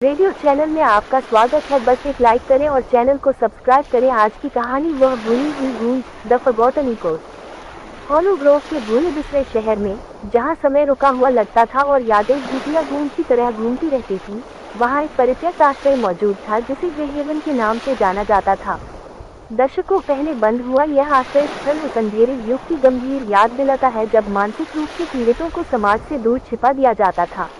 Radio channel में आपका स्वागत है। बस एक लाइक करें और चैनल को सब्सक्राइब करें। आज की कहानी वह भूली हुई गूंज, the forgotten echoes. Hollow Grove के भूले बिसरे शहर में, जहाँ समय रुका हुआ लगता था और यादें भूतिया गूंज की तरह घूमती रहती थी, वहाँ एक परित्यक्त आश्रय मौजूद था जिसे ग्रेहेवन के नाम से जाना जाता था। दशकों पहले बंद हुआ यह आश्रय स्थल उस अंधेरे युग की गंभीर याद दिलाता है जब मानसिक रूप से पीड़ितों को समाज से दूर छिपा दिया जाता था।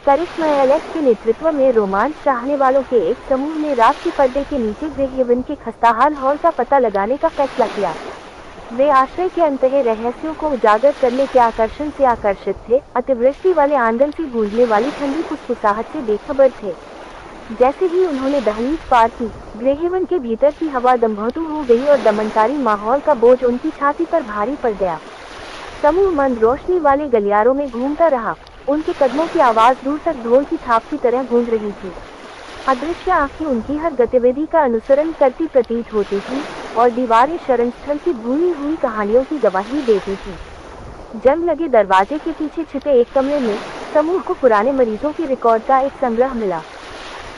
करिश्मा एलेक्स के नेतृत्व में रोमांच चाहने वालों के एक समूह ने रात के पर्दे के नीचे ग्रेहेवन के खस्ताहाल हॉल का पता लगाने का फैसला किया। वे आश्रय के अंतः रहस्यों को उजागर करने के आकर्षण से आकर्षित थे, अतिवृष्टि वाले आंगन से गूंजने वाली ठंडी फुसफुसाहट से बेखबर थे। जैसे ही उन्होंने दहलीज पार की, ग्रेहेवन के भीतर की हवा दमभतू हो गई और दमनकारी माहौल का बोझ उनकी छाती पर भारी पड़ गया। समूह मंद रोशनी वाले गलियारों में घूमता रहा। उनके कदमों की आवाज दूर तक ढोल की थाप की तरह गूंज रही थी। अदृश्य आंखें उनकी हर गतिविधि का अनुसरण करती प्रतीत होती थी और दीवारें शरणस्थल की भूली हुई कहानियों की गवाही देती थी। जंग लगे दरवाजे के पीछे छिपे एक कमरे में समूह को पुराने मरीजों के रिकॉर्ड का एक संग्रह मिला।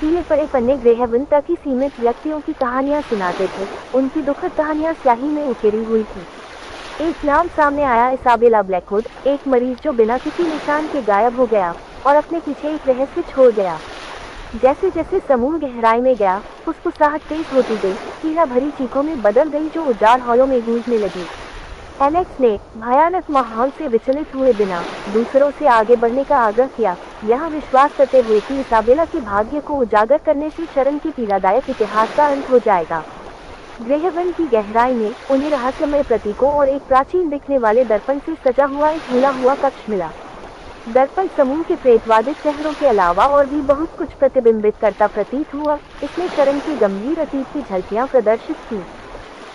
पीले पड़े पन्ने ग्रेहेवन तक ही सीमित व्यक्तियों की कहानियां सुनाते थे। उनकी दुखद कहानियां स्याही में उकेरी हुई थी। एक नाम सामने आया, इसाबेला ब्लैकवुड, एक मरीज जो बिना किसी निशान के गायब हो गया और अपने पीछे एक रहस्य छोड़ गया। जैसे जैसे समूह गहराई में गया, फुसफुसाहट तेज होती गई, पीड़ा भरी चीखों में बदल गई जो उजाड़ हॉलों में गूंजने लगी। एलेक्स ने भयानक माहौल से विचलित हुए बिना दूसरों से आगे बढ़ने का आग्रह किया, यह विश्वास करते हुए कि इसाबेला के भाग्य को उजागर करने से शरण के पीड़ादायक इतिहास का अंत हो जाएगा। ग्रेहेवन की गहराई में उन्हें रहस्यमय प्रतीकों और एक प्राचीन दिखने वाले दर्पण से सजा हुआ एक भूला हुआ कक्ष मिला। दर्पण समूह के प्रेतवादित चेहरों के अलावा और भी बहुत कुछ प्रतिबिंबित करता प्रतीत हुआ। इसमें शरण के गंभीर अतीत की झलकियां प्रदर्शित की।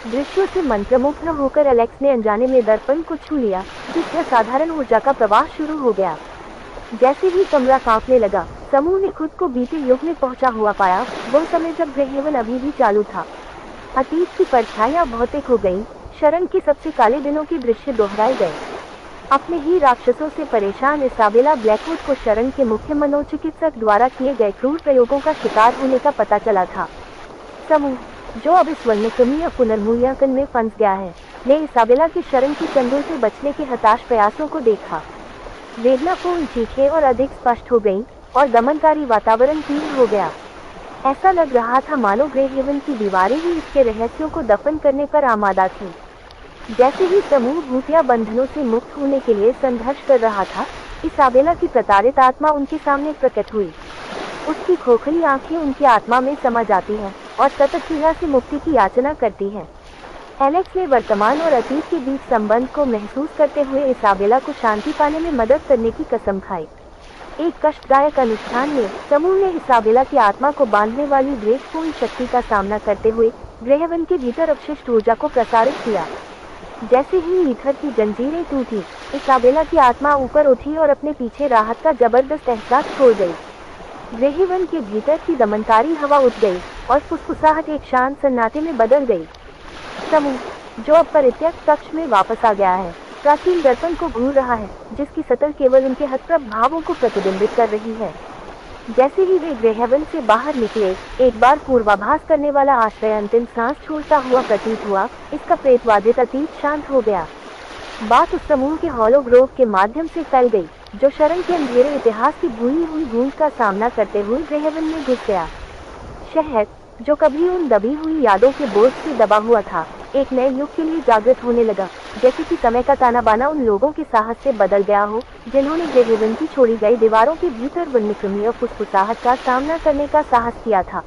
दृश्यों से मंत्रमुग्ध होकर एलेक्स ने अनजाने में दर्पण को छू लिया, जिससे साधारण ऊर्जा का प्रवाह शुरू हो गया। जैसे ही कमरा कांपने लगा, समूह ने खुद को बीते युग में पहुंचा हुआ पाया, वो समय जब ग्रेहेवन अभी भी चालू था। अतीत की परछाइयां भौतिक हो गईं, शरण के सबसे काले दिनों के दृश्य दोहराए गए। अपने ही राक्षसों से परेशान इसाबेला ब्लैकवुड को शरण के मुख्य मनोचिकित्सक द्वारा किए गए क्रूर प्रयोगों का शिकार होने का पता चला था। समूह, जो अब इस वर्णक्रमीय पुनर्मूल्यांकन में फंस गया है, ने इसाबेला के शरण की चंगुल से बचने के हताश प्रयासों को देखा। वेदनापूर्ण चीखें और अधिक स्पष्ट हो गईं और दमनकारी वातावरण तीव्र हो गया। ऐसा लग रहा था मानो ग्रेहेवन की दीवारें ही इसके रहस्यों को दफन करने पर आमादा थी। जैसे ही समूह भूतिया बंधनों से मुक्त होने के लिए संघर्ष कर रहा था, इसाबेला की प्रताड़ित आत्मा उनके सामने प्रकट हुई। उसकी खोखली आंखें उनकी आत्मा में समा जाती हैं और सतत पीड़ा से मुक्ति की याचना करती हैं। एलेक्स ने वर्तमान और अतीत के बीच संबंध को महसूस करते हुए इसाबेला को शांति पाने में मदद करने की कसम खाई। एक कष्टदायक अनुष्ठान में समूह ने इसाबेला की आत्मा को बांधने वाली द्वेषपूर्ण शक्ति का सामना करते हुए ग्रेहेवन के भीतर अवशिष्ट ऊर्जा को प्रसारित किया। जैसे ही ईथर की जंजीरें टूटी, इसाबेला की आत्मा ऊपर उठी और अपने पीछे राहत का जबरदस्त एहसास छोड़ गई। ग्रेहेवन के भीतर की दमनकारी हवा उठ गई और फुसफुसाहट एक शांत सन्नाटे में बदल गई। समूह, जो अब परित्यक्त कक्ष में वापस आ गया है, प्राचीन दर्पण को भूल रहा है, जिसकी सतह केवल उनके हतप्रभ भावों को प्रतिबिंबित कर रही है। जैसे ही वे ग्रेहेवन से बाहर निकले, एक बार पूर्वाभास करने वाला आश्रय अंतिम सांस छोड़ता हुआ प्रतीत हुआ। इसका प्रेतवादित अतीत शांत हो गया। बात उस समूह के हॉलो ग्रोव के माध्यम से फैल गई, जो शरण के अंधेरे इतिहास की भूली हुई गूंज का सामना करते हुए ग्रेहेवन में घुस गया। शहर, जो कभी उन दबी हुई यादों के बोझ से दबा हुआ था, एक नए युग के लिए जागृत होने लगा। जैसे कि समय का ताना बाना उन लोगों के साहस से बदल गया हो, जिन्होंने ग्रेहेवन की छोड़ी गई दीवारों के भीतर वर्णक्रमीय फुसफुसाहट का सामना करने का साहस किया था।